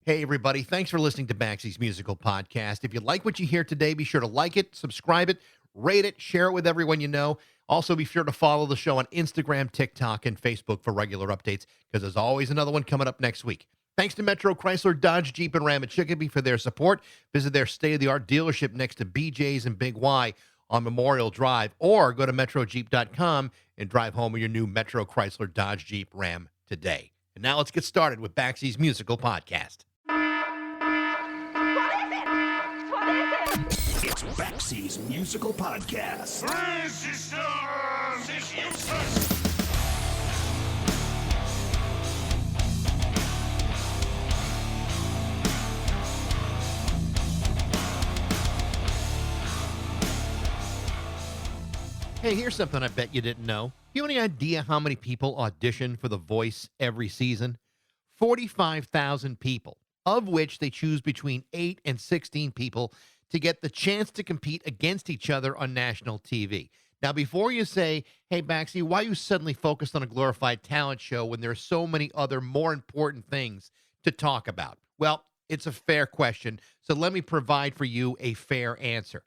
Hey, everybody. Thanks for listening to Baxie's Musical Podcast. If you like what you hear today, be sure to like it, subscribe it, rate it, share it with everyone you know. Also, be sure to follow the show on Instagram, TikTok, and Facebook for regular updates, because there's always another one coming up next week. Thanks to Metro Chrysler, Dodge, Jeep, and Ram at Chicopee for their support. Visit their state-of-the-art dealership next to BJ's and Big Y on Memorial Drive, or go to metrojeep.com and drive home with your new Metro Chrysler, Dodge, Jeep, Ram today. And now let's get started with Baxie's Musical Podcast. It's Baxie's Musical Podcast. Resistance is useless. Hey, here's something I bet you didn't know. You have any idea how many people audition for The Voice every season? 45,000 people, of which they choose between 8 and 16 people to get the chance to compete against each other on national TV. Now, before you say, hey, Baxie, why are you suddenly focused on a glorified talent show when there are so many other more important things to talk about? Well, it's a fair question, so let me provide for you a fair answer.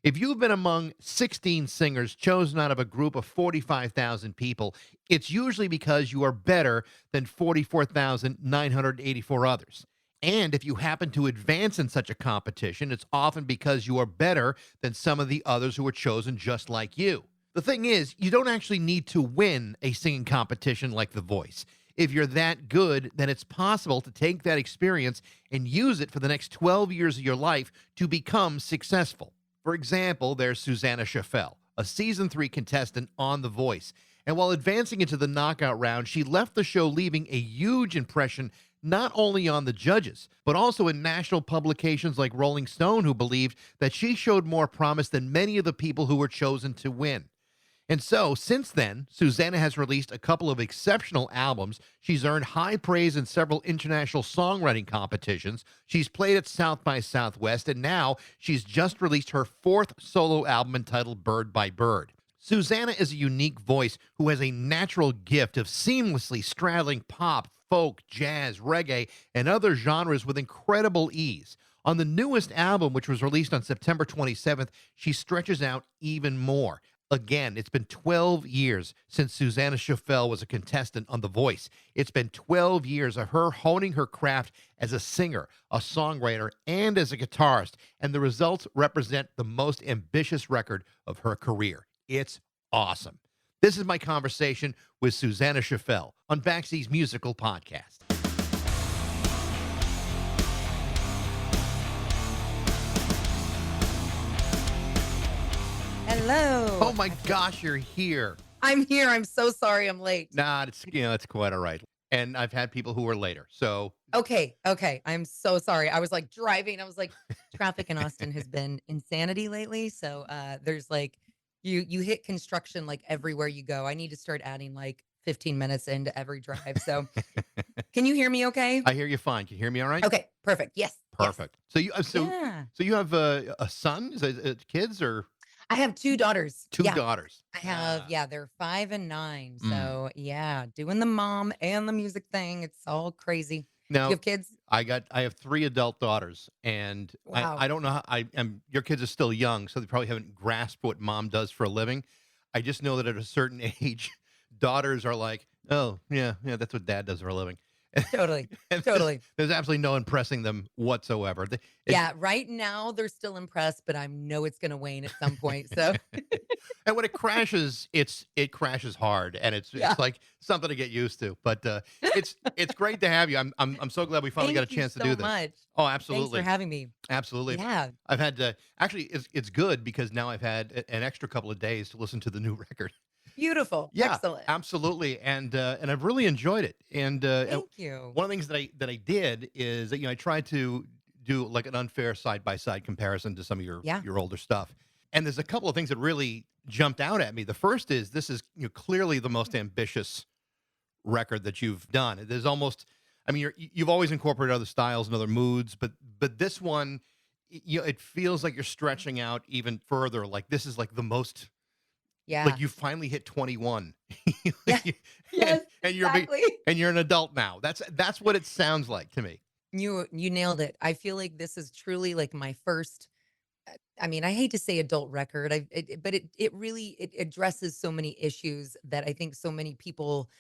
If you've been among 16 singers chosen out of a group of 45,000 people, it's usually because you are better than 44,984 others. And if you happen to advance in such a competition, it's often because you are better than some of the others who were chosen just like you. The thing is, you don't actually need to win a singing competition like The Voice. If you're that good, then it's possible to take that experience and use it for the next 12 years of your life to become successful. For example, there's Suzanna Choffel, a season 3 contestant on The Voice. And while advancing into the knockout round, she left the show leaving a huge impression not only on the judges, but also in national publications like Rolling Stone, who believed that she showed more promise than many of the people who were chosen to win. And so, since then, Suzanna has released a couple of exceptional albums. She's earned high praise in several international songwriting competitions. She's played at South by Southwest, and now she's just released her 4th solo album entitled Bird by Bird. Suzanna is a unique voice who has a natural gift of seamlessly straddling pop, folk, jazz, reggae, and other genres with incredible ease. On the newest album, which was released on September 27th, she stretches out even more. Again, it's been 12 years since Suzanna Choffel was a contestant on The Voice. It's been 12 years of her honing her craft as a singer, a songwriter, and as a guitarist, and the results represent the most ambitious record of her career. It's awesome. This is my conversation with Suzanna Choffel on Baxie's Musical Podcast. Hello. Oh my gosh, you're here. I'm here. I'm so sorry I'm late. Nah, it's quite all right. And I've had people who were later. So Okay. I'm so sorry. I was like driving. I was like, traffic in Austin has been insanity lately. So there's like you hit construction like everywhere you go. I need to start adding like 15 minutes into every drive. So can you hear me okay? I hear you fine. Can you hear me all right? Okay, perfect. Yes. Perfect. So Yeah. you have a son? Is it kids or I have 2 daughters. two Yeah. daughters? I have, they're 5 and 9. Mm. So yeah, doing the mom and the music thing. It's all crazy. Do Now you have kids? I have 3 adult daughters, and Wow. I don't know how your kids are still young, so they probably haven't grasped what mom does for a living. I just know that at a certain age, daughters are like, oh yeah, that's what dad does for a living. Totally. And Totally. there's absolutely no impressing them whatsoever. Yeah, right now they're still impressed, but I know it's going to wane at some point. So, And when it crashes, it crashes hard, and it's yeah. like something to get used to. But it's great to have you. I'm so glad we finally got a Thank you chance to so do this. much. Oh, Thanks absolutely, for having me. absolutely. Yeah. I've had to actually. It's good because now I've had an extra couple of days to listen to the new record. Beautiful. Yeah, Excellent. absolutely, and I've really enjoyed it. And Thank you. one of the things that I did is that I tried to do like an unfair side by side comparison to some of Yeah. your older stuff. And there's a couple of things that really jumped out at me. The first is this is clearly the most ambitious record that you've done. There's almost, I mean, you've always incorporated other styles and other moods, but this one, it feels like you're stretching out even further. Like this is like the most. Yeah. Like you finally hit 21. Yeah. Yes, and you're exactly. and you're an adult now. That's what it sounds like to me. You nailed it. I feel like this is truly like my first. I mean, I hate to say adult record, but it really it addresses so many issues that I think so many people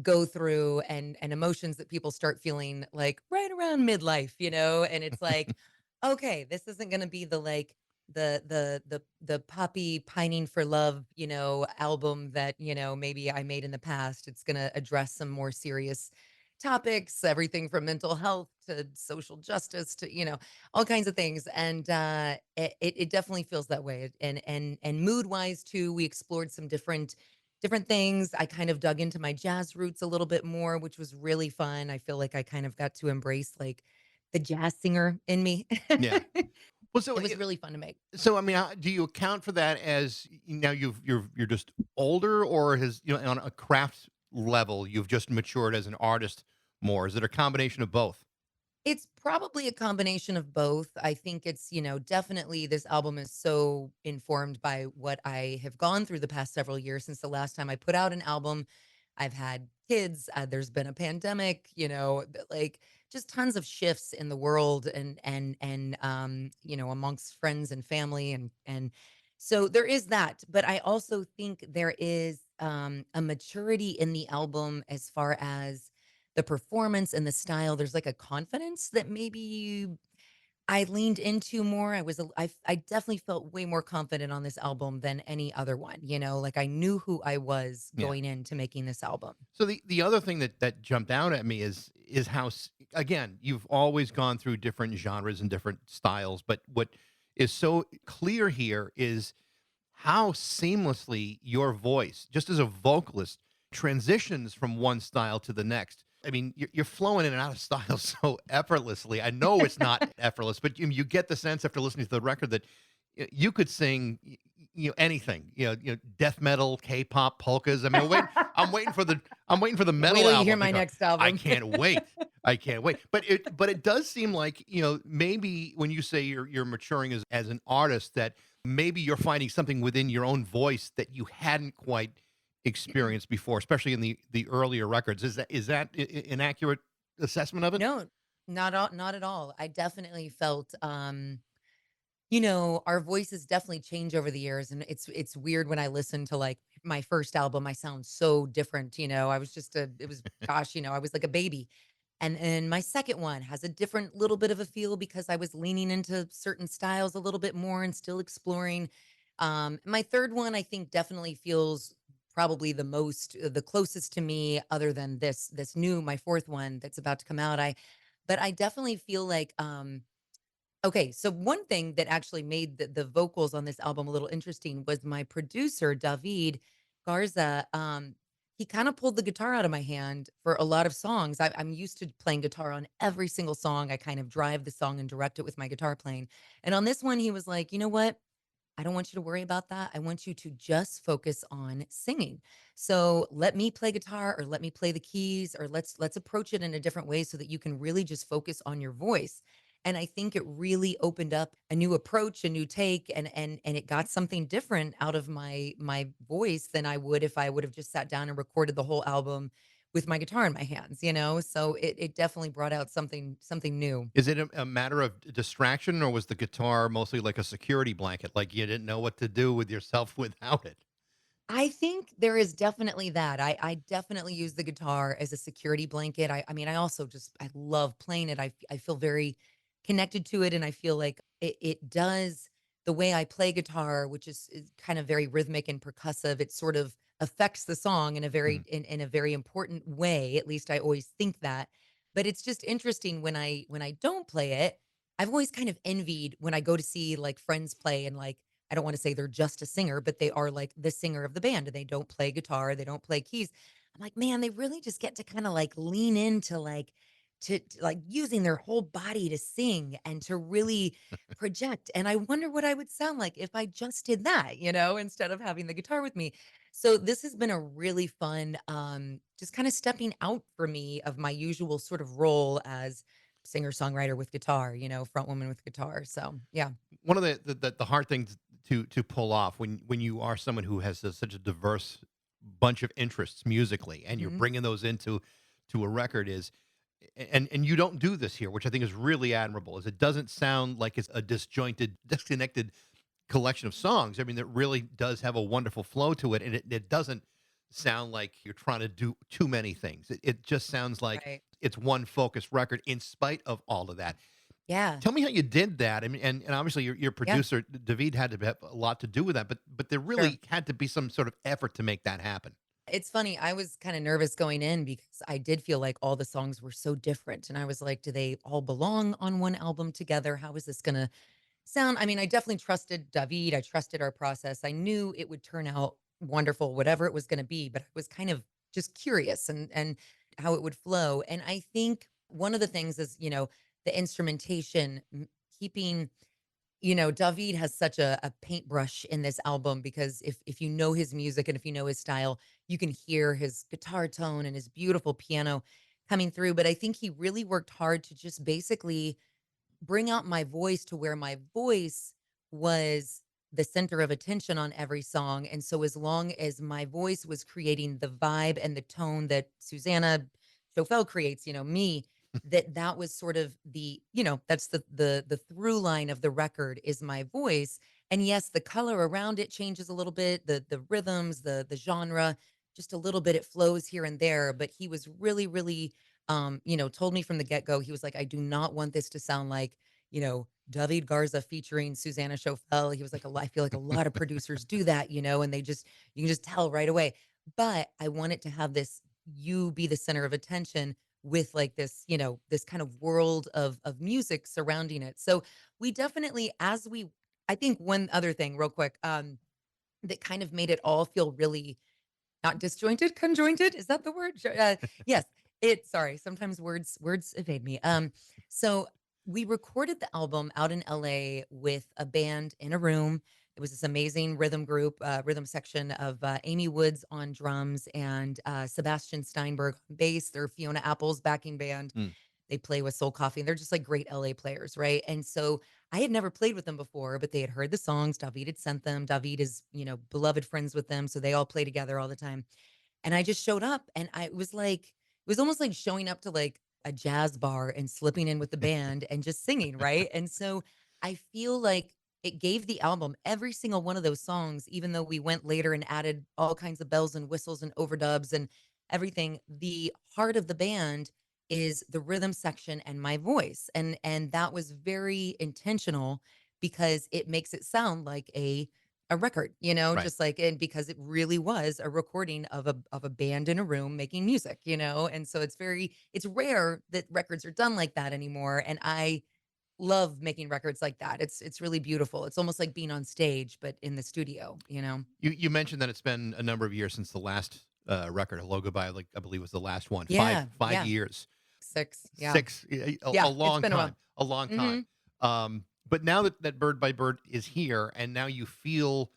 go through, and emotions that people start feeling like right around midlife, and it's like, okay, this isn't going to be the like the poppy pining for love, album that, maybe I made in the past. It's going to address some more serious topics, everything from mental health to social justice to, all kinds of things. And it definitely feels that way. And mood wise too, we explored some different things. I kind of dug into my jazz roots a little bit more, which was really fun. I feel like I kind of got to embrace like the jazz singer in me. Yeah. Well, It was really fun to make. so I mean, do you account for that as now you're just older, or has on a craft level you've just matured as an artist more? Is it a combination of both? It's probably a combination of both. I think it's, definitely this album is so informed by what I have gone through the past several years since the last time I put out an album. I've had kids, there's been a pandemic, like just tons of shifts in the world and amongst friends and family and so there is that, but I also think there is a maturity in the album as far as the performance and the style. There's like a confidence that maybe I leaned into more. I definitely felt way more confident on this album than any other one, like I knew who I was Yeah. going into making this album. So the other thing that jumped out at me is how again, you've always gone through different genres and different styles, but what is so clear here is how seamlessly your voice, just as a vocalist, transitions from one style to the next. I mean, you're flowing in and out of style so effortlessly. I know it's not effortless, but you get the sense after listening to the record that you could sing, anything, death metal, K-pop, polkas. I mean, I'm waiting for the Wait metal till you album. hear to my come. next I album. can't wait. I can't wait. But it does seem like, maybe when you say you're maturing as an artist, that maybe you're finding something within your own voice that you hadn't quite experienced before, especially in the earlier records. Is that an accurate assessment of it? No, not at all. I definitely felt our voices definitely change over the years, and it's weird when I listen to like my first album. I sound so different. I was just a it was gosh, I was like a baby. And my second one has a different little bit of a feel because I was leaning into certain styles a little bit more and still exploring. My third one I think definitely feels probably the closest to me other than this new my fourth one that's about to come out. But I definitely feel like okay, so one thing that actually made the vocals on this album a little interesting was my producer, David Garza. He kind of pulled the guitar out of my hand for a lot of songs. I'm used to playing guitar on every single song. I kind of drive the song and direct it with my guitar playing. And on this one, he was like, you know what? I don't want you to worry about that. I want you to just focus on singing. So let me play guitar or let me play the keys or let's approach it in a different way so that you can really just focus on your voice. And I think it really opened up a new approach, a new take, and it got something different out of my voice than I would if I would have just sat down and recorded the whole album with my guitar in my hands. So it definitely brought out something new. Is it a matter of distraction, or was the guitar mostly like a security blanket, like you didn't know what to do with yourself without it? I think there is definitely that. I definitely use the guitar as a security blanket. I mean, I also just I love playing it. I feel very connected to it, and I feel like it does the way I play guitar, which is kind of very rhythmic and percussive. It sort of affects the song in a Mhm. in a very important way. At least I always think that. But it's just interesting when I don't play it. I've always kind of envied when I go to see like friends play and like I don't want to say they're just a singer, but they are like the singer of the band and they don't play guitar, they don't play keys. I'm like, man, they really just get to kind of like lean into like to like using their whole body to sing and to really project. And I wonder what I would sound like if I just did that, instead of having the guitar with me. So this has been a really fun just kind of stepping out for me of my usual sort of role as singer-songwriter with guitar, front woman with guitar. So yeah. One of the hard things to pull off when you are someone who has such a diverse bunch of interests musically, and you're Mhm. bringing those into a record, is and you don't do this here, which I think is really admirable, is it doesn't sound like it's a disjointed, disconnected collection of songs. I mean, it really does have a wonderful flow to it, and it doesn't sound like you're trying to do too many things. It just sounds like Right. it's one focused record in spite of all of that. Yeah. Tell me how you did that. I mean, and obviously your Yeah. producer David had to have a lot to do with that, but there Sure. really had to be some sort of effort to make that happen. It's funny, I was kinda nervous going in because I did feel like all the songs were so different, and I was like, "Do they all belong on one album together? How is this gonna sound?" I mean, I definitely trusted David, I trusted our process, I knew it would turn out wonderful, whatever it was gonna be, but I was kind of just curious and how it would flow, and I think one of the things is, the instrumentation, keeping David has such a paintbrush in this album because if you know his music and if you know his style, you can hear his guitar tone and his beautiful piano coming through. But I think he really worked hard to just basically bring out my voice to where my voice was the center of attention on every song. And so as long as my voice was creating the vibe and the tone that Susanna Choffel creates, me, that was sort of that's the through line of the record is my voice. And yes, the color around it changes a little bit, the rhythms, the genre, just a little bit, it flows here and there. But he was really, really told me from the get-go, he was like, "I do not want this to sound like, David Garza featuring Susanna Choffel." He was like, I feel like a lot of producers do that, and you can just tell right away. But I want it to have this, you be the center of attention with like this, this kind of world of music surrounding it. So we definitely, I think one other thing real quick, that kind of made it all feel really not disjointed, conjointed, is that the word? Yes, sorry, sometimes words evade me. So we recorded the album out in LA with a band in a room. It was this amazing rhythm group, rhythm section of Amy Woods on drums and Sebastian Steinberg on bass. They're Fiona Apple's backing band. Mm. They play with Soul Coffee, and they're just like great LA players, right? And so I had never played with them before, but they had heard the songs. David had sent them. David is, beloved friends with them. So they all play together all the time. And I just showed up and it was like, it was almost like showing up to like a jazz bar and slipping in with the band and just singing, right? And so I feel like it gave the album every single one of those songs, even though we went later and added all kinds of bells and whistles and overdubs and everything. The heart of the band is the rhythm section and my voice. And that was very intentional because it makes it sound like a record, Right. just like, and because it really was a recording of a band in a room making music, and so it's rare that records are done like that anymore, and I love making records like that. It's really beautiful. It's almost like being on stage, but in the studio. You mentioned that it's been a number of years since the last record, Hello Goodbye, like I believe was the last one. Five Yeah, five yeah, years. 6, yeah, Six, a yeah. It's long been a time, while. a long time. Mhm. But now that Bird by Bird is here, and now you feel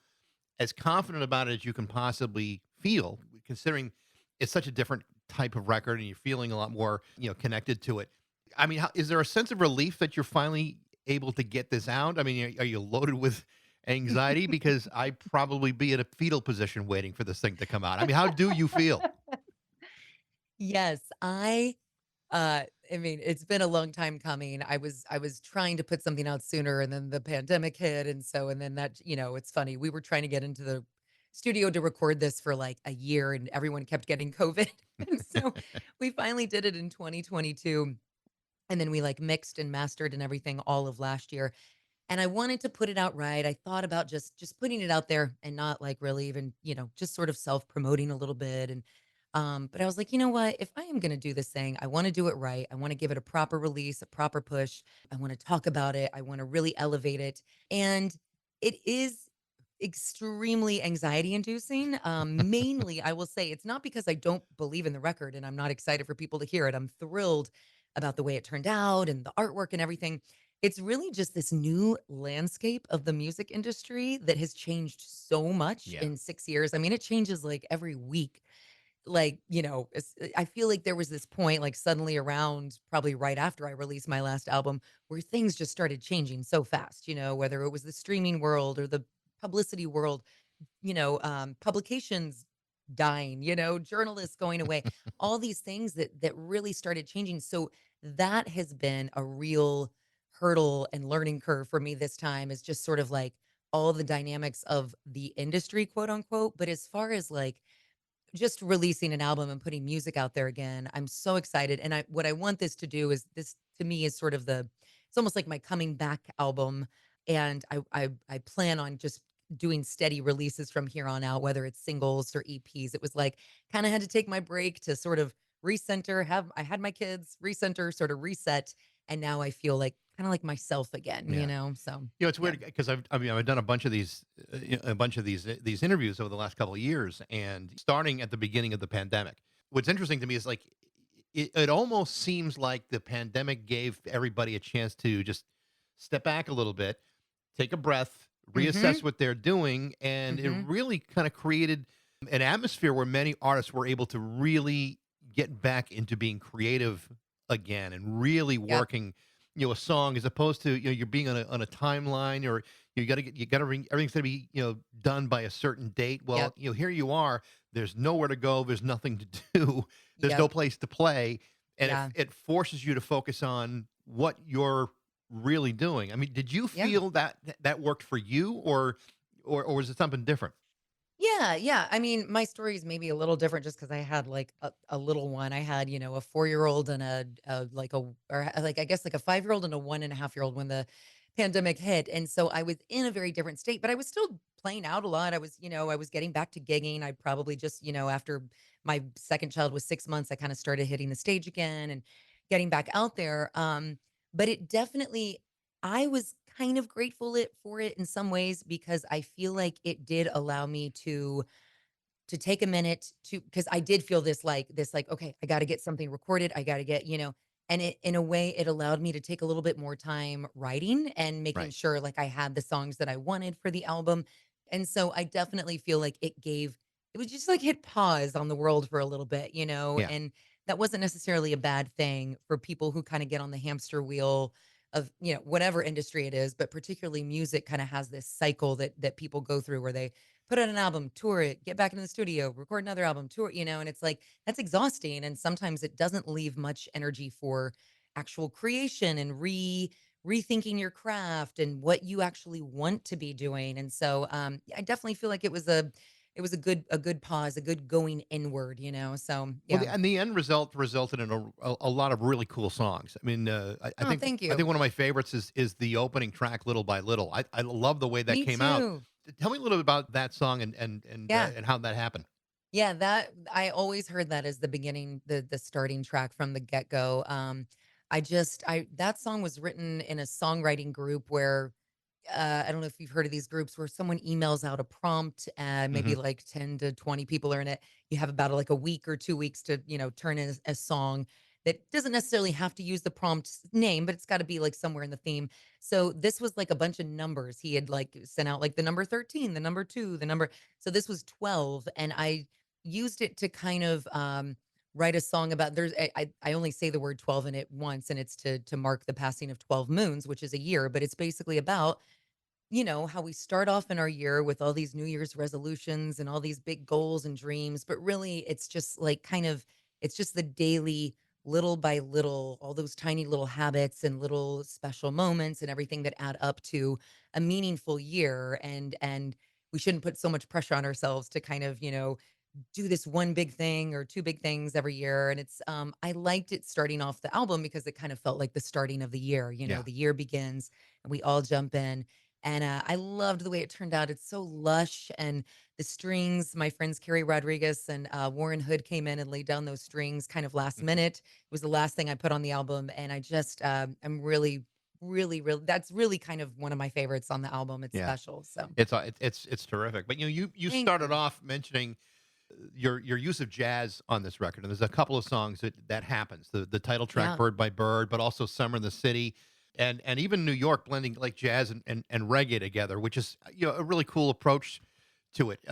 as confident about it as you can possibly feel, considering it's such a different type of record, and you're feeling a lot more, connected to it. I mean, is there a sense of relief that you're finally able to get this out? I mean, are you loaded with anxiety? Because I'd probably be in a fetal position waiting for this thing to come out. I mean, how do you feel? Yes, I mean, it's been a long time coming. I was trying to put something out sooner and then the pandemic hit and then that, it's funny. We were trying to get into the studio to record this for like a year and everyone kept getting COVID. And so we finally did it in 2022 and then we like mixed and mastered and everything all of last year. And I wanted to put it out right. I thought about just putting it out there and not like really even, just sort of self-promoting a little bit and but I was like, you know what? If I am going to do this thing, I want to do it right. I want to give it a proper release, a proper push. I want to talk about it. I want to really elevate it. And it is extremely anxiety inducing. Mainly, I will say it's not because I don't believe in the record and I'm not excited for people to hear it. I'm thrilled about the way it turned out and the artwork and everything. It's really just this new landscape of the music industry that has changed so much Yeah. in 6 years. I mean, it changes like every week. Like, I feel like there was this point, like suddenly around probably right after I released my last album, where things just started changing so fast, whether it was the streaming world or the publicity world, publications dying, journalists going away, all these things that really started changing. So that has been a real hurdle and learning curve for me this time, is just sort of like all the dynamics of the industry, quote unquote. But as far as like just releasing an album and putting music out there again, I'm so excited. And what I want this to do is, this to me is sort of it's almost like my coming back album. And I plan on just doing steady releases from here on out, whether it's singles or EPs. It was like kind of had to take my break to sort of recenter, I had my kids, recenter, sort of reset. And now I feel like kind of like myself again, Yeah. So It's yeah. weird because I've done a bunch of these interviews over the last couple of years, and starting at the beginning of the pandemic. What's interesting to me is like it almost seems like the pandemic gave everybody a chance to just step back a little bit, take a breath, Mm-hmm. reassess what they're doing, and it Mm-hmm. really kind of created an atmosphere where many artists were able to really get back into being creative again and really Yep. working, a song, as opposed to, you're being on a timeline, or you got to bring everything's going to be, done by a certain date. Well, Yep. here you are, there's nowhere to go, there's nothing to do, there's Yep. no place to play, and it Yeah. it forces you to focus on what you're really doing. I mean, did you Yeah. feel that worked for you, or was it something different? Yeah, yeah. I mean, my story is maybe a little different just because I had like a little one. I had, a 4-year-old and like I guess like a 5-year-old and a 1.5-year-old when the pandemic hit. And so I was in a very different state, but I was still playing out a lot. I was getting back to gigging. I probably just, after my second child was 6 months, I kind of started hitting the stage again and getting back out there. But it definitely, I was kind of grateful for it in some ways, because I feel like it did allow me to take a minute to, because I did feel this like, okay, I got to get something recorded. I got to get, and it, in a way, it allowed me to take a little bit more time writing and making Right. sure like I had the songs that I wanted for the album. And so I definitely feel like it was just like hit pause on the world for a little bit, Yeah. and that wasn't necessarily a bad thing for people who kind of get on the hamster wheel of, whatever industry it is, but particularly music kind of has this cycle that people go through where they put out an album, tour it, get back into the studio, record another album, tour, and it's like that's exhausting. And sometimes it doesn't leave much energy for actual creation and rethinking your craft and what you actually want to be doing. And so I definitely feel like it was a good pause, a good going inward, So Well, yeah. and the end result resulted in a lot of really cool songs. I mean, I Oh, think thank I think you. one of my favorites is the opening track, "Little by Little." I love the way that Me came out. too. Tell me a little bit about that song Yeah. and how that happened. Yeah, that I always heard that as the beginning, the starting track from the get-go. I that song was written in a songwriting group where I don't know if you've heard of these groups where someone emails out a prompt and maybe Hmm. like 10 to 20 people are in it. You have about like a week or 2 weeks to, turn in a song that doesn't necessarily have to use the prompt name, but it's got to be like somewhere in the theme. So this was like a bunch of numbers. He had like sent out like the number 13, the number 2, the number. So this was 12. And I used it to kind of write a song about I only say the word 12 in it once, and it's to mark the passing of 12 moons, which is a year, but it's basically about how we start off in our year with all these New Year's resolutions and all these big goals and dreams, but really it's just like it's just the daily, little by little, all those tiny little habits and little special moments and everything that add up to a meaningful year. And we shouldn't put so much pressure on ourselves to kind of, do this one big thing or two big things every year. And it's I liked it starting off the album because it kind of felt like the starting of the year. Yeah. The year begins and we all jump in. And I loved the way it turned out. It's so lush, and the strings. My friends Carrie Rodriguez and Warren Hood came in and laid down those strings kind of last Mhm. minute. It was the last thing I put on the album, and I just I'm really, really, really. That's really kind of one of my favorites on the album. It's Yeah. special. So It's terrific. But you thank started you. off mentioning your use of jazz on this record, and there's a couple of songs that happens. The title track, Yeah. "Bird by Bird," but also "Summer in the City," and even "New York," blending like jazz and reggae together, which is, a really cool approach to it.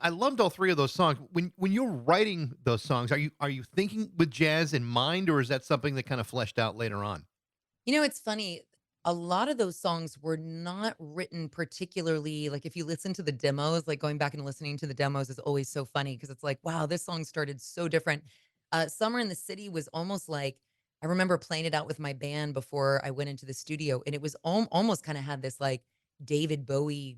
I loved all three of those songs. When you're writing those songs, are you thinking with jazz in mind, or is that something that kind of fleshed out later on? It's funny. a lot of those songs were not written particularly like if you listen to the demos, like going back and listening to the demos is always so funny because it's like, wow, this song started so different. Summer in the City was almost like I remember playing it out with my band before I went into the studio, and it was almost kind of had this like David Bowie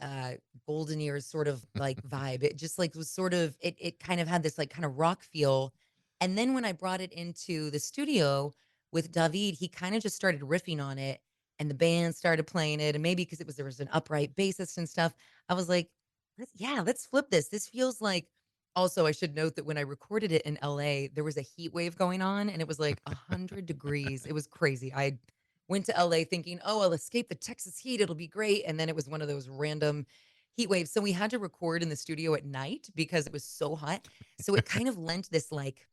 uh golden years sort of like vibe. It just like was sort of it kind of had this like kind of rock feel. And then when I brought it into the studio with David, he kind of just started riffing on it and the band started playing it. And maybe because there was an upright bassist and stuff, I was like, let's flip this. This feels like also I should note that when I recorded it in LA, there was a heat wave going on and it was like 100 degrees. It was crazy. I went to LA thinking, "Oh, I'll escape the Texas heat. It'll be great." And then it was one of those random heat waves. So we had to record in the studio at night because it was so hot. So it kind of lent this like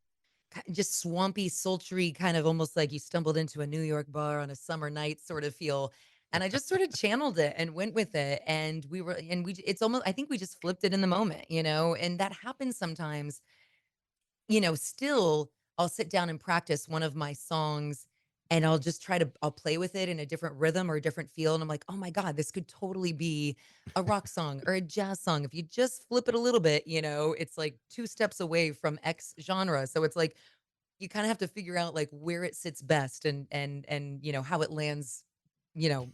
just swampy, sultry kind of almost like you stumbled into a New York bar on a summer night sort of feel. And I just sort of channeled it and went with it. And it's almost, I think we just flipped it in the moment, and that happens sometimes still I'll sit down and practice one of my songs and I'll play with it in a different rhythm or a different feel. And I'm like, oh my God, this could totally be a rock song or a jazz song. If you just flip it a little bit, it's like two steps away from X genre. So it's like you kind of have to figure out like where it sits best and how it lands,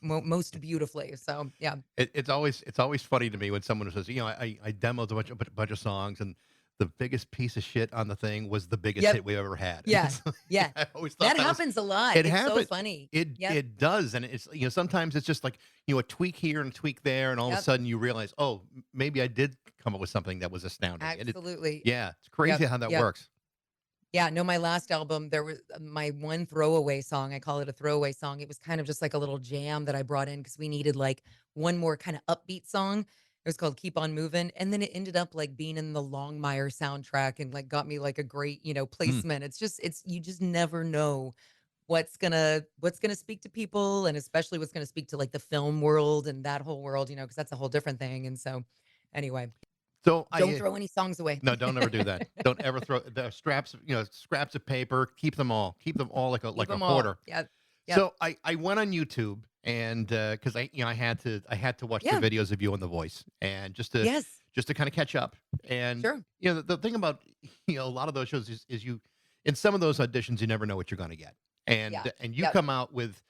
most beautifully. So yeah. It's always funny to me when someone says, I demoed a bunch of songs, and the biggest piece of shit on the thing was the biggest Yep. hit we ever had. And Yeah. it's like, Yeah. I always thought That that was happens a lot. it It's so happened. funny. It Yep. it does, and it's sometimes it's just like a tweak here and a tweak there, and all of a Yep. sudden you realize, oh, maybe I did come up with something that was astounding. Absolutely. Yeah, it's crazy Yep. how that Yep. works. Yeah, no, my last album, there was my one throwaway song. I call it a throwaway song. It was kind of just like a little jam that I brought in because we needed like one more kind of upbeat song. It was called Keep On Moving. And then it ended up like being in the Longmire soundtrack and like got me like a great, Hmm. placement. You just never know what's gonna speak to people and especially what's gonna speak to like the film world and that whole world, because that's a whole different thing. And so anyway, So don't throw any songs away. no, don't ever do that. Don't ever throw the scraps of paper. Keep them all. Keep them all like a Keep them all. hoarder. Yep. Yep. So I went on YouTube, and because I had to watch the Yeah. videos of you on The Voice, and Yes. just to kind of catch up. And Sure. the thing about a lot of those shows is you in some of those auditions you never know what you're going to get, and Yeah. and you Yep. come out with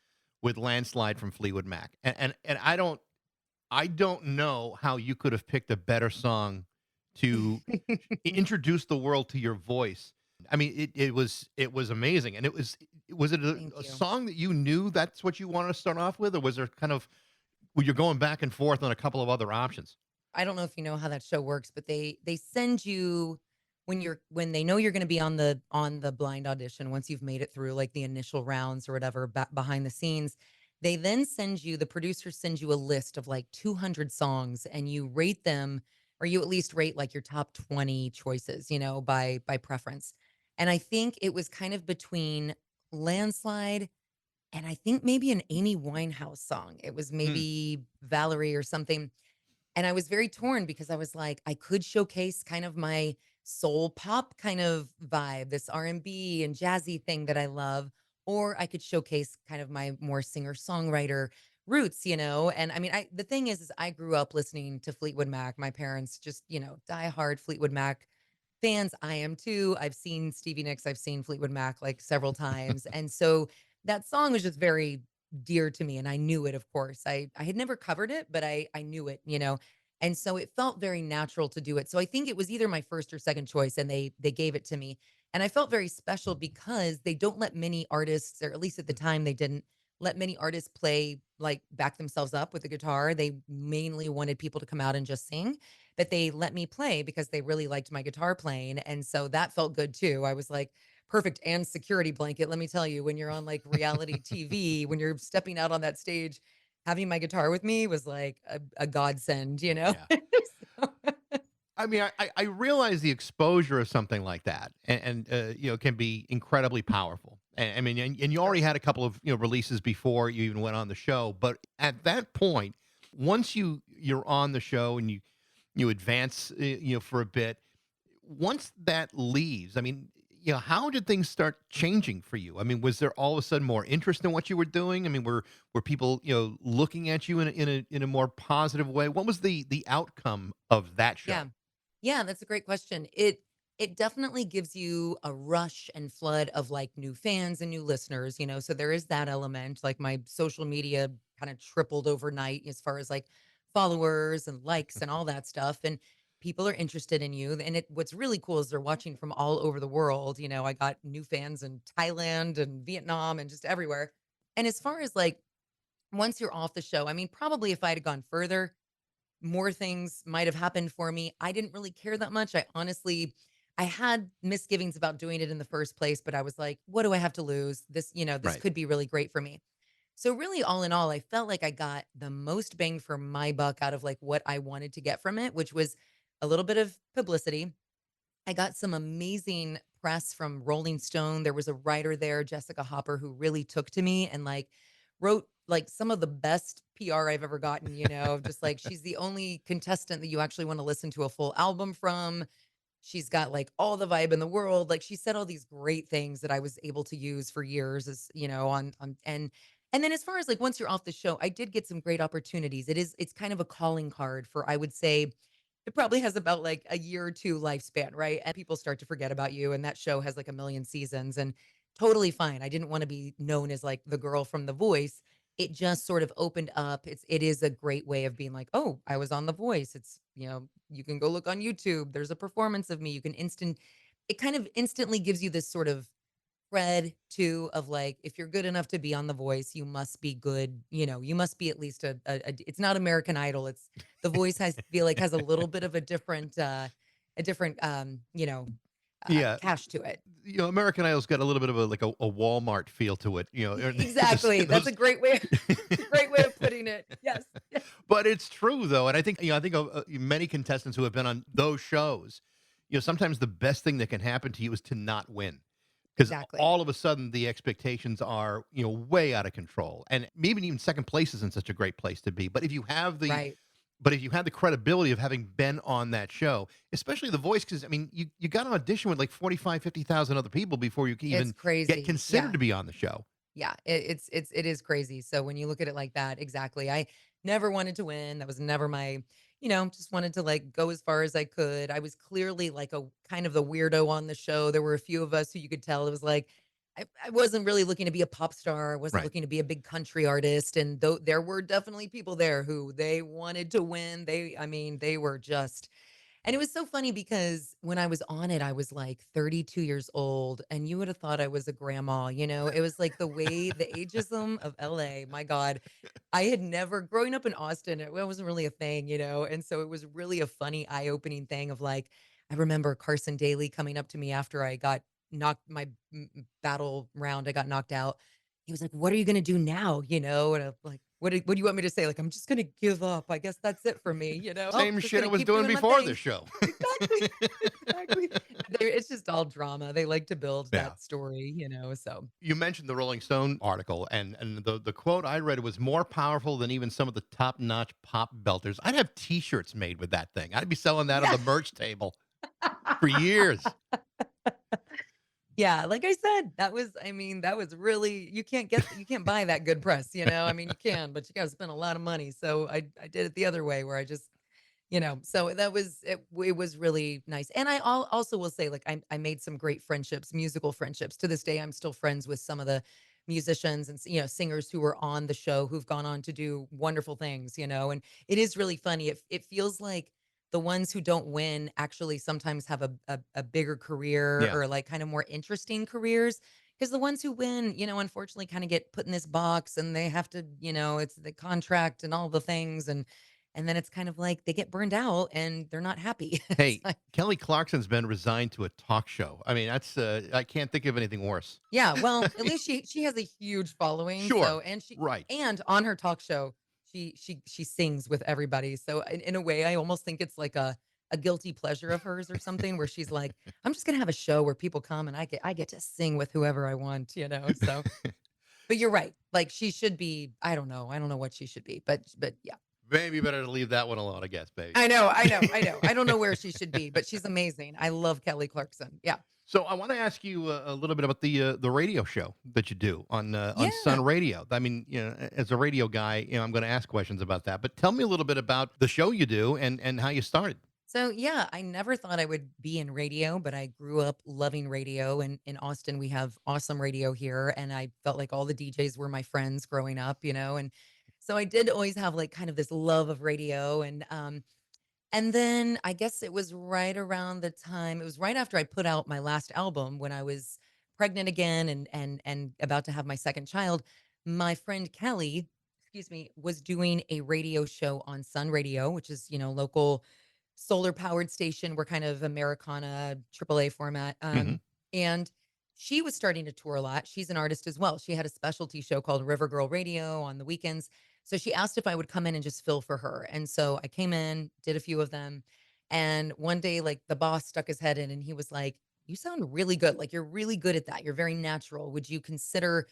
Landslide from Fleetwood Mac, and I don't know how you could have picked a better song to introduce the world to your voice. I mean, it was amazing, and was it Thank a you. song that you knew that's what you wanted to start off with, or was there kind of were you going back and forth on a couple of other options? I don't know if you know how that show works, but they send you when they know you're going to be on the blind audition once you've made it through like the initial rounds or whatever behind the scenes. They then the producer sends you a list of like 200 songs and you rate them or you at least rate like your top 20 choices, by preference. And I think it was kind of between Landslide and I think maybe an Amy Winehouse song. It was Hmm. maybe Valerie or something and I was very torn because I was like, I could showcase kind of my soul pop kind of vibe, this R&B and jazzy thing that I love, or I could showcase kind of my more singer-songwriter roots. And I mean, the thing is I grew up listening to Fleetwood Mac. My parents just, diehard Fleetwood Mac fans. I am too. I've seen Stevie Nicks, I've seen Fleetwood Mac like several times. And so that song was just very dear to me and I knew it, of course. I had never covered it, but I knew it. And so it felt very natural to do it. So I think it was either my first or second choice and they gave it to me. And I felt very special because they don't let many artists, or at least at the time they didn't let many artists play like back themselves up with the guitar. They mainly wanted people to come out and just sing, but they let me play because they really liked my guitar playing. And so that felt good too. I was like, perfect and security blanket. Let me tell you, when you're on like reality TV, when you're stepping out on that stage, having my guitar with me was like a godsend. Yeah. So- I mean, I realize the exposure of something like that, and can be incredibly powerful. And, I mean, and you already Sure. had a couple of releases before you even went on the show, but at that point, once you're on the show and you advance, for a bit, once that leaves, I mean, how did things start changing for you? I mean, was there all of a sudden more interest in what you were doing? I mean, were people, looking at you in a more positive way? What was the outcome of that Yeah. show? Yeah, that's a great question. It definitely gives you a rush and flood of like new fans and new listeners. So there is that element. Like my social media kind of tripled overnight as far as like followers and likes and all that stuff. And people are interested in you. And what's really cool is they're watching from all over the world. I got new fans in Thailand and Vietnam and just everywhere. And as far as like once you're off the show, I mean, probably if I had gone further, more things might have happened for me. I didn't really care that much. I had misgivings about doing it in the first place, but I was like, what do I have to lose? This Right. could be really great for me. So really all in all, I felt like I got the most bang for my buck out of like what I wanted to get from it, which was a little bit of publicity. I got some amazing press from Rolling Stone. There was a writer there, Jessica Hopper, who really took to me and like wrote like some of the best PR I've ever gotten, just like she's the only contestant that you actually want to listen to a full album from. She's got like all the vibe in the world. Like she said all these great things that I was able to use for years on and then as far as like once you're off the show, I did get some great opportunities. It's kind of a calling card for I would say it probably has about like a year or two lifespan, right? And people start to forget about you and that show has like a million seasons and totally fine. I didn't want to be known as like the girl from The Voice. It just sort of opened up. It is a great way of being like, "Oh, I was on The Voice." You can go look on YouTube. There's a performance of me. It kind of instantly gives you this sort of cred too of like, if you're good enough to be on The Voice, you must be good. You must be at least it's not American Idol. It's The Voice feel like has a little bit of a different Yeah. cash to it. American Idol's got a little bit of a Walmart feel to it. Exactly. That's a great way. It's a great way of putting it. Yes. But it's true though, and I think of many contestants who have been on those shows. Sometimes the best thing that can happen to you is to not win, because Exactly. all of a sudden the expectations are way out of control, and maybe even second place isn't such a great place to be. Right. But if you had the credibility of having been on that show, especially The Voice, because I mean, you got to audition with like 45, 50,000 other people before you can It's even get crazy. considered Yeah. to be on the show. Yeah, it is crazy. So when you look at it like that, exactly. I never wanted to win. That was never just wanted to like go as far as I could. I was clearly like a kind of the weirdo on the show. There were a few of us who you could tell it was like I wasn't really looking to be a pop star. I wasn't Right. looking to be a big country artist. And though there were definitely people there who they wanted to win. I mean, they were just and it was so funny because when I was on it, I was like 32 years old, and you would have thought I was a grandma. It was like the ageism of LA. My God. I had never, growing up in Austin, it wasn't really a thing. And so it was really a funny, eye opening thing of like, I remember Carson Daly coming up to me after I got knocked my battle round, I got knocked out. He was like, "What are you going to do now?" And I'm like, what do you want me to say? Like, I'm just going to give up. I guess that's it for me. Oh, Same just shit going I to was keep doing doing my before this thing. show. Exactly. Exactly. It's just all drama. They like to build Yeah. that story. So You mentioned the Rolling Stone article, and the quote I read was more powerful than even some of the top notch pop belters. I'd have T-shirts made with that thing. I'd be selling that on yeah. the merch table for years. Yeah, like I said, that was really you can't buy that good press. I mean, you can, but you gotta spend a lot of money. So I did it the other way where I just. So it was really nice. And also will say, like, I made some great friendships, musical friendships. To this day, I'm still friends with some of the musicians and singers who were on the show who've gone on to do wonderful things. And it is really funny. It feels like the ones who don't win actually sometimes have a bigger career Yeah. or like kind of more interesting careers. Because the ones who win, unfortunately kind of get put in this box and they have to, it's the contract and all the things. And then it's kind of like they get burned out and they're not happy. It's Hey, like, Kelly Clarkson's been resigned to a talk show. I mean, that's I can't think of anything worse. yeah, well, at least she has a huge following. Sure. So and she Right. and on her talk show, she sings with everybody. So in a way, I almost think it's like a guilty pleasure of hers or something where she's like, I'm just gonna have a show where people come and I get to sing with whoever I want. So but you're right. Like she should be, I don't know. I don't know what she should be, but yeah. Maybe better to leave that one alone, I guess, baby. I know. I don't know where she should be, but she's amazing. I love Kelly Clarkson. Yeah. So I want to ask you a little bit about the radio show that you do on Yeah. Sun Radio. I mean, as a radio guy, I'm going to ask questions about that. But tell me a little bit about the show you do and how you started. So yeah, I never thought I would be in radio, but I grew up loving radio. And in Austin, we have awesome radio here. And I felt like all the DJs were my friends growing up, And so I did always have like kind of this love of radio. And then I guess it was right around the time, it was right after I put out my last album when I was pregnant again and about to have my second child. My friend Kelly, excuse me, was doing a radio show on Sun Radio, which is, local solar powered station. We're kind of Americana AAA format. Hmm. And she was starting to tour a lot. She's an artist as well. She had a specialty show called River Girl Radio on the weekends. So she asked if I would come in and just fill for her. And so I came in, did a few of them. And one day, like the boss stuck his head in and he was like, "You sound really good. Like you're really good at that. You're very natural. Would you consider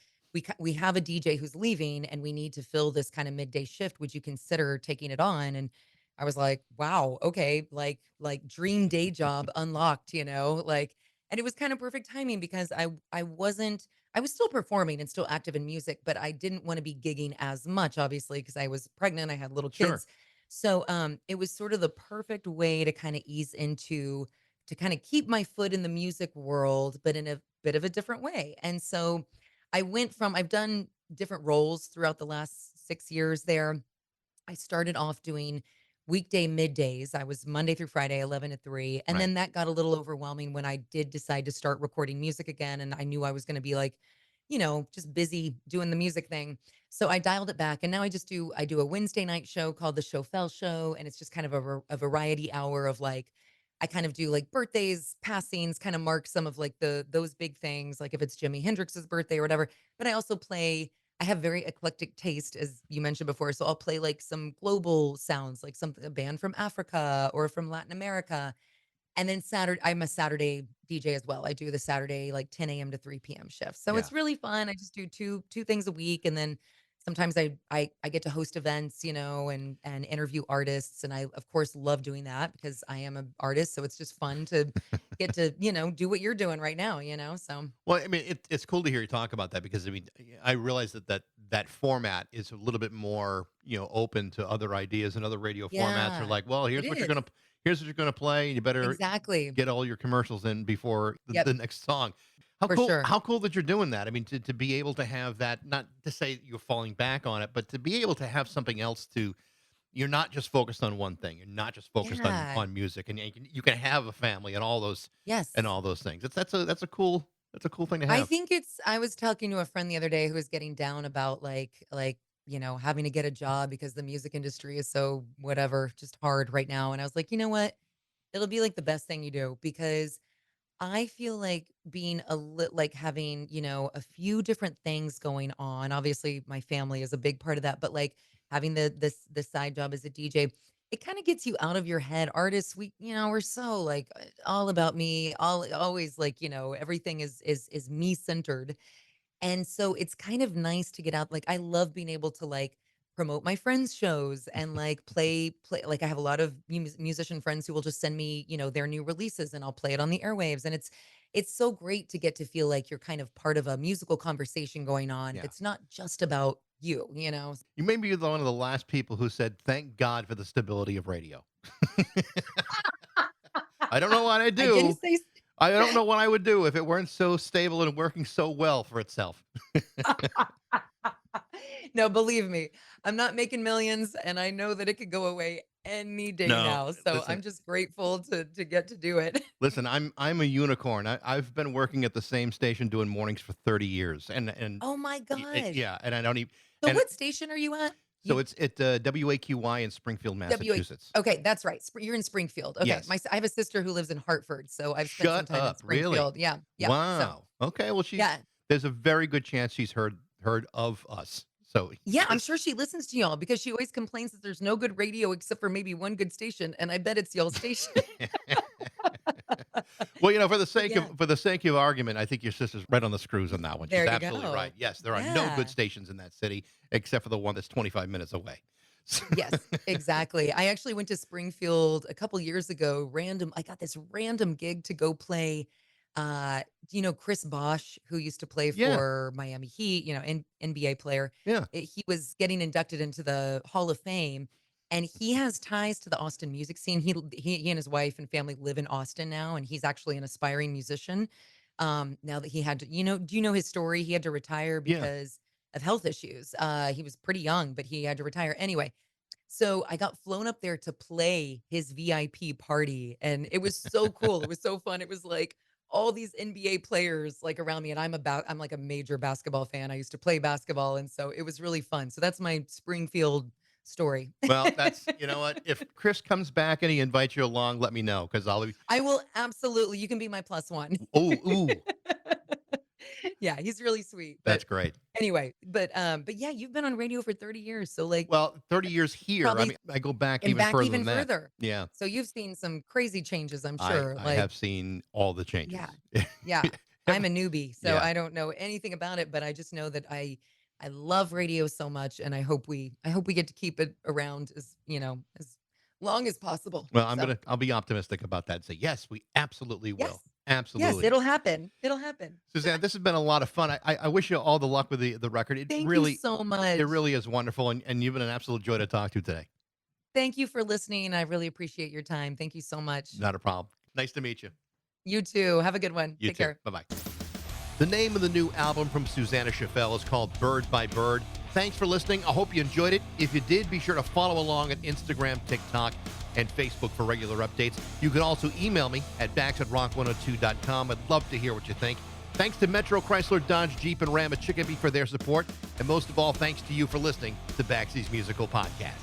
we have a DJ who's leaving and we need to fill this kind of midday shift. Would you consider taking it on?" And I was like, "Wow, okay, like dream day job unlocked, like." And it was kind of perfect timing because I wasn't I was still performing and still active in music, but I didn't want to be gigging as much, obviously, because I was pregnant, I had little Sure. kids. So it was sort of the perfect way to kind of ease into to kind of keep my foot in the music world, but in a bit of a different way. And so I've done different roles throughout the last 6 years there. I started off doing weekday middays. I was Monday through Friday, 11 to 3. And Right. then that got a little overwhelming when I did decide to start recording music again. And I knew I was going to be like, just busy doing the music thing. So I dialed it back. And now I do a Wednesday night show called the Choffel Show. And it's just kind of a variety hour of like, I kind of do like birthdays, passings, kind of mark some of like those big things, like if it's Jimi Hendrix's birthday or whatever. But I have very eclectic taste, as you mentioned before. So I'll play like some global sounds, like something a band from Africa or from Latin America. And then I'm a Saturday DJ as well. I do the Saturday like 10 a.m. to 3 p.m. shift. So Yeah. it's really fun. I just do two things a week. And then sometimes I get to host events, and interview artists. And I of course love doing that because I am an artist. So it's just fun to get to, do what you're doing right now, So Well, I mean, it's cool to hear you talk about that because I mean, I realize that format is a little bit more, open to other ideas, and other radio formats are yeah, like, well, it is. here's what you're gonna play, and you better Exactly. get all your commercials in before Yep, the next song. How for cool! sure. How cool that you're doing that. I mean, to be able to have that, not to say you're falling back on it, but to be able to have something else to. You're not just focused on one thing. You're not just focused on Yeah. music, and you can have a family and Yes. all those things. That's a cool thing to I have. think I was talking to a friend the other day who was getting down about having to get a job because the music industry is so whatever, just hard right now. And I was like, you know what? It'll be like the best thing you do because I feel like being like having, a few different things going on. Obviously, my family is a big part of that, but like having the side job as a DJ, it kind of gets you out of your head. Artists, we're so like all about me, all always like, everything is me centered. And so it's kind of nice to get out. Like I love being able to like promote my friends' shows and like play like I have a lot of musician friends who will just send me, their new releases and I'll play it on the airwaves. And it's so great to get to feel like you're kind of part of a musical conversation going on Yeah. that's not just about you. You may be one of the last people who said, "Thank God for the stability of radio." I don't know what I I didn't do. say I don't know what I would do if it weren't so stable and working so well for itself. no, believe me, I'm not making millions and I know that it could go away any day No, now. So listen, I'm just grateful to get to do it. listen. I'm a unicorn. I've been working at the same station doing mornings for 30 years, Oh my gosh. yeah, and I don't even. So And what station are you at? so You it's at WAQY in Springfield, WA. Massachusetts. Okay, that's right. You're in Springfield. Okay. Yes. I have a sister who lives in Hartford, so I've spent some Shut time in up, really? Springfield. Yeah. Yeah. So, Wow. Okay. Well, yeah. there's a very good chance she's heard of us. So Yeah, I'm yes. sure she listens to y'all because she always complains that there's no good radio except for maybe one good station, and I bet it's y'all station. Well, But yeah, for the sake of argument, I think your sister's right on the screws on that one. She's there you absolutely go. right. Yes, there are no good Yeah. stations in that city except for the one that's 25 minutes away. Yes, exactly. I actually went to Springfield a couple years ago, I got this random gig to go play Do you know Chris Bosh, who used to play Yeah. for Miami Heat, NBA player? Yeah. He was getting inducted into the Hall of Fame, and he has ties to the Austin music scene. He and his wife and family live in Austin now, and he's actually an aspiring musician. Now that he had to, do you know his story? He had to retire Yeah. because of health issues. He was pretty young, but he had to retire anyway. So I got flown up there to play his VIP party, and it was so cool. It was so fun. It was like all these NBA players like around me, and I'm like a major basketball fan. I used to play basketball, and so it was really fun. So that's my Springfield story. Well, you know what? If Chris comes back and he invites you along, let me know because I'll be. I will absolutely. You can be my plus one. Oh, ooh, Yeah, he's really sweet. that's But great. anyway, but yeah, you've been on radio for 30 years. So like Well, 30 years here. I probably mean, I go back and even back further even than that. further. Yeah. So you've seen some crazy changes, I'm I, sure. I have seen all the changes. Yeah. Yeah. I'm a newbie, so Yeah. I don't know anything about it, but I just know that I love radio so much, and I hope we get to keep it around as long as possible. Well, So I'll be optimistic about that and say, yes, we absolutely will. yes. Yes, Absolutely. it'll happen. It'll happen. Suzanne, this has been a lot of fun. I wish you all the luck with the record. Thank you Really, so much. it really is wonderful. And you've been an absolute joy to talk to today. Thank you for listening. I really appreciate your time. Thank you so much. Not a problem. Nice to meet you. You too. Have a good one. You Take too. care. Bye-bye. The name of the new album from Suzanna Choffel is called Bird by Bird. Thanks for listening. I hope you enjoyed it. If you did, be sure to follow along on Instagram, TikTok, and Facebook for regular updates. You can also email me at bax@rock102.com. I'd love to hear what you think. Thanks to Metro Chrysler, Dodge, Jeep, and Ram at Chicopee for their support. And most of all, thanks to you for listening to Baxie's Musical Podcast.